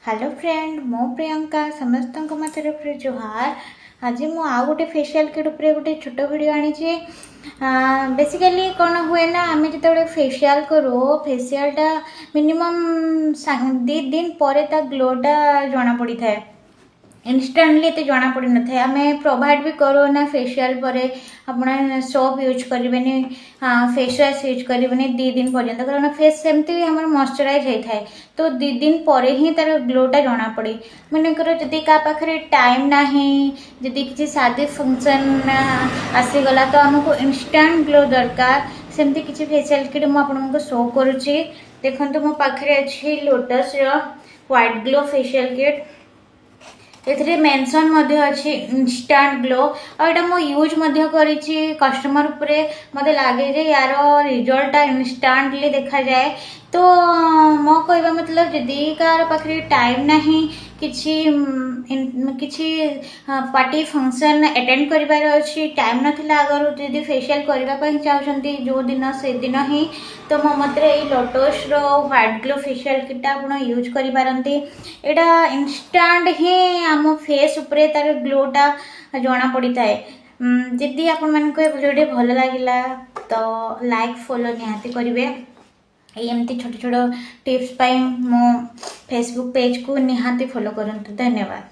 Hello friend मो प्रियंका समस्त मो तरफ जोहार। आज मु आउ गोटे फेशियल किट उपर गोटे छोट वीडियो आनी। बेसिकली कौन हुए ना आम जो फेशियल करूँ फेशियलटा मिनिमम 2 दिन पर ग्लोटा जना पड़ी था। इनस्टाटली ये जना पड़ न था। आम प्रोवाइड भी करो ना फेशियल पर आप सोप यूज करेंगे फेस वाश यूज करेंगे 2 दिन पर्यंत कारण फेस सेमती आम मॉइस्चराइज होता है। तो 2 दिन पर ही तार ग्लोटा जना पड़े। मनकर जदि क्या पाखे टाइम ना जदि किसी शादी फंक्शन आसीगला तो आमको इंस्टांट ग्लो दरकार सेमती किसी फेशियल किट मुझे शो करुच्ची। देखो मो पाखे अच्छी lotus white glow facial kit ए मेंशन अच्छी इंस्टांट ग्लो और यहाँ मुझे यूज करी कस्टमर उपरे मत लगे यार रिजल्ट इंस्टांटली देखा जाए। तो मो कहवा मतलब जदि कार पाखे टाइम ना किसी पार्टी फंक्शन अटेंड कर टाइम नाला आगर जदि फेशियल करने चाहते जो दिन से दिन ही तो मो मत lotus white glow facial kit आप यूज करें। यहाँ इंस्टांट ही आम फेस उपरे तार ग्लोटा जना पड़ी थाए। जदि आपण मानक वीडियो भल लगे तो लाइक फॉलो निहाती करेंगे। एमती छोट छोट टिप्स मो फेसबुक पेज को निहाती फॉलो करंतु। धन्यवाद।